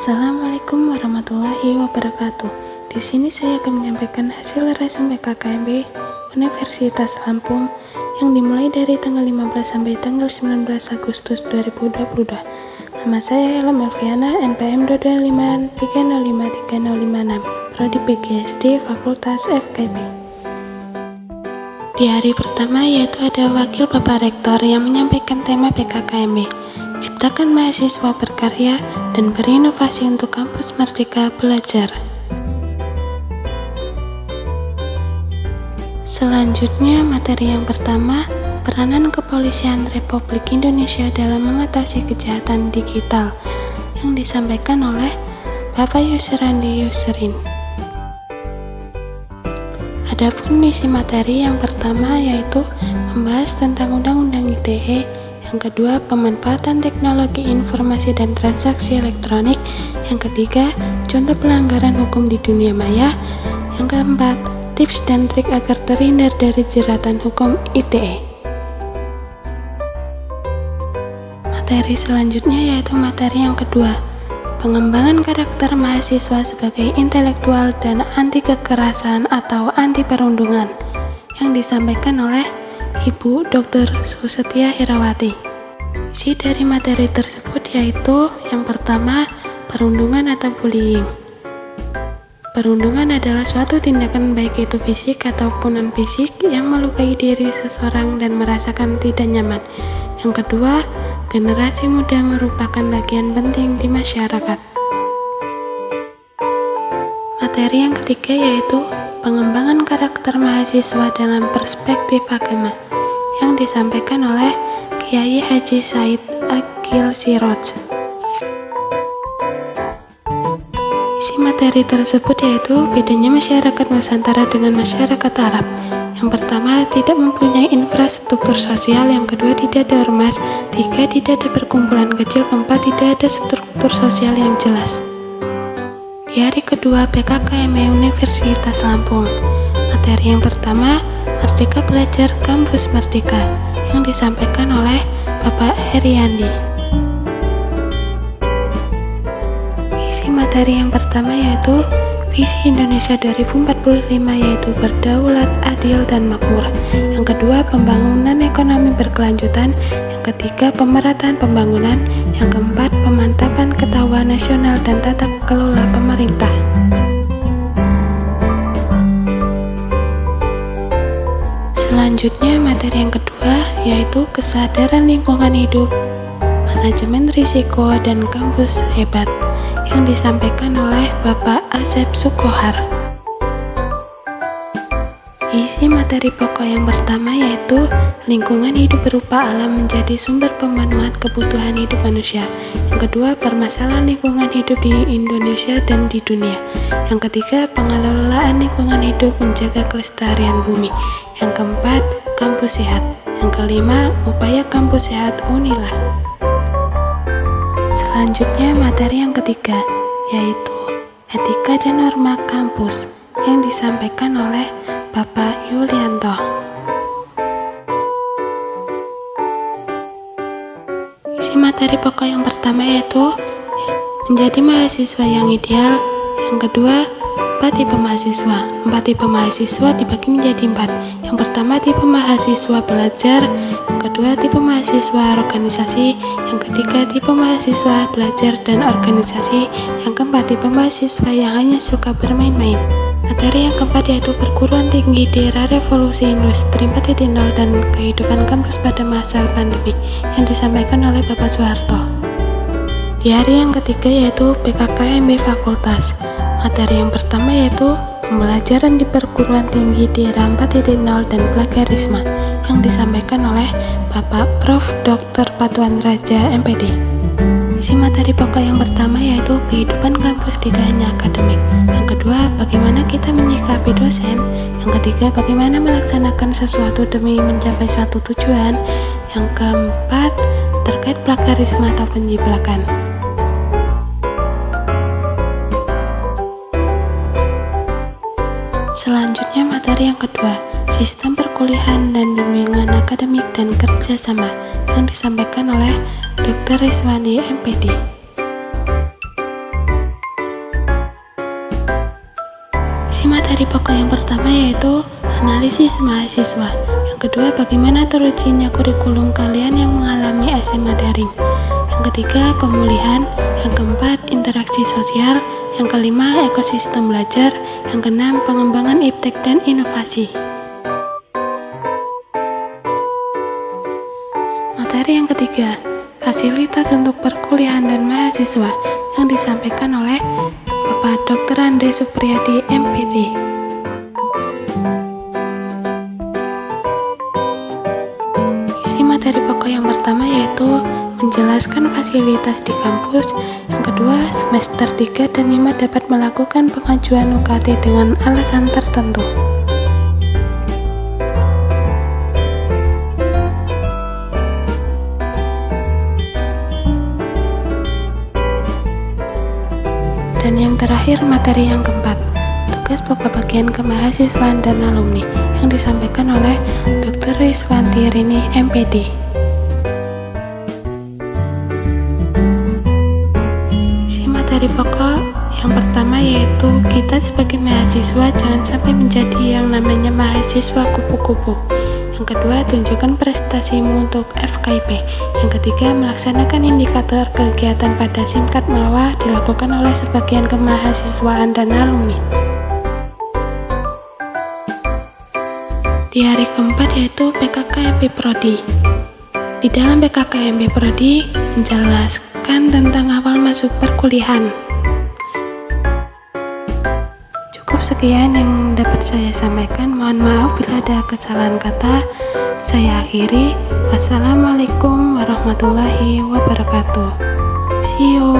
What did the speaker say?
Assalamualaikum warahmatullahi wabarakatuh. Di sini saya akan menyampaikan hasil resum PKKMB Universitas Lampung yang dimulai dari tanggal 15 sampai tanggal 19 Agustus 2022. Nama saya Ella Melviana, NPM 22530530556, Prodi PGSD Fakultas FKIP. Di hari pertama yaitu ada Wakil Bapak Rektor yang menyampaikan tema PKKMB, Ciptakan Mahasiswa Berkarya dan Berinovasi untuk Kampus Merdeka Belajar. Selanjutnya materi yang pertama, peranan Kepolisian Republik Indonesia dalam mengatasi kejahatan digital, yang disampaikan oleh Bapak Yusrandi Yusrin. Adapun isi materi yang pertama yaitu membahas tentang Undang-Undang ITE, yang kedua pemanfaatan teknologi informasi dan transaksi elektronik, yang ketiga contoh pelanggaran hukum di dunia maya, yang keempat tips dan trik agar terhindar dari jeratan hukum ITE. Materi selanjutnya yaitu materi yang kedua, pengembangan karakter mahasiswa sebagai intelektual dan anti kekerasan atau anti perundungan, yang disampaikan oleh Ibu Dr. Susetia Herawati. Isi dari materi tersebut yaitu yang pertama, perundungan atau bullying. Perundungan adalah suatu tindakan baik itu fisik ataupun non-fisik yang melukai diri seseorang dan merasakan tidak nyaman. Yang kedua, generasi muda merupakan bagian penting di masyarakat. Materi yang ketiga yaitu pengembangan karakter mahasiswa dalam perspektif agama, yang disampaikan oleh Kiai Haji Said Agil Siroj. Isi materi tersebut yaitu bedanya masyarakat Nusantara dengan masyarakat Arab. Yang pertama, tidak mempunyai infrastruktur sosial. Yang kedua, tidak ada ormas. Tiga, tidak ada perkumpulan kecil. Keempat, tidak ada struktur sosial yang jelas. Di hari kedua PKKMB Universitas Lampung, materi yang pertama, Merdeka Belajar Kampus Merdeka, yang disampaikan oleh Bapak Heriandi. Isi materi yang pertama yaitu Visi Indonesia 2045 yaitu berdaulat, adil, dan makmur. Yang kedua, pembangunan ekonomi berkelanjutan. Yang ketiga, pemerataan pembangunan. Yang keempat, pemantapan ketahuan nasional dan tata kelola pemerintah. Selanjutnya materi yang kedua yaitu kesadaran lingkungan hidup, manajemen risiko, dan kampus hebat, yang disampaikan oleh Bapak Asep Sukohar. Isi materi pokok yang pertama yaitu lingkungan hidup berupa alam menjadi sumber pemenuhan kebutuhan hidup manusia. Yang kedua, permasalahan lingkungan hidup di Indonesia dan di dunia. Yang ketiga, pengelolaan lingkungan hidup menjaga kelestarian bumi. Yang keempat, kampus sehat. Yang kelima, upaya kampus sehat Unila. Selanjutnya materi yang ketiga yaitu etika dan norma kampus, yang disampaikan oleh Bapak Yulianto. Isi materi pokok yang pertama yaitu menjadi mahasiswa yang ideal. Yang kedua, 4 tipe mahasiswa. 4 tipe mahasiswa dibagi menjadi 4. Yang pertama, tipe mahasiswa belajar. Yang kedua, tipe mahasiswa organisasi. Yang ketiga, tipe mahasiswa belajar dan organisasi. Yang keempat, tipe mahasiswa yang hanya suka bermain-main. Materi yang keempat yaitu perguruan tinggi di era revolusi industri 4.0 dan kehidupan kampus pada masa pandemi, yang disampaikan oleh Bapak Soeharto. Di hari yang ketiga yaitu PKKMB Fakultas. Materi yang pertama yaitu pembelajaran di perguruan tinggi di era 4.0 dan plagiarisme, yang disampaikan oleh Bapak Prof. Dr. Patuan Raja MPD. Isi materi pokok yang pertama yaitu kehidupan kampus tidak hanya akademik. Yang kedua, bagaimana kita menyikapi dosen. Yang ketiga, bagaimana melaksanakan sesuatu demi mencapai suatu tujuan. Yang keempat, terkait plagiarisme atau penjiplakan. Selanjutnya materi yang kedua, sistem perkuliahan dan bimbingan akademik dan kerjasama, yang disampaikan oleh Dr. Rizwandi MPD. Materi pokok yang pertama yaitu analisis mahasiswa. Yang kedua, bagaimana terujinya kurikulum kalian yang mengalami SMA daring. Yang ketiga, pemulihan. Yang keempat, interaksi sosial. Yang kelima, ekosistem belajar. Yang keenam, pengembangan iptek dan inovasi. Materi yang ketiga, fasilitas untuk perkuliahan dan mahasiswa, yang disampaikan oleh Bapak Dr. Andre Supriyadi, MPD. Isi materi pokok yang pertama yaitu menjelaskan fasilitas di kampus. Yang kedua, semester 3 dan 5 dapat melakukan pengajuan UKT dengan alasan tertentu. Dan yang terakhir, materi yang keempat, tugas pokok bagian kemahasiswaan dan alumni, yang disampaikan oleh Dr. Rizwanti Rini, MPD. Isi materi pokok yang pertama yaitu kita sebagai mahasiswa jangan sampai menjadi yang namanya mahasiswa kupu-kupu. Yang kedua, tunjukkan prestasimu untuk FKIP. Yang ketiga, melaksanakan indikator kegiatan pada singkat MAWA dilakukan oleh sebagian kemahasiswaan dan alumni. Di hari keempat yaitu PKKMB Prodi. Di dalam PKKMB Prodi menjelaskan tentang awal masuk perkuliahan. Cukup sekian yang dapat saya sampaikan. Mohon maaf bila ada kesalahan kata. Saya akhiri. Wassalamualaikum warahmatullahi wabarakatuh. See you.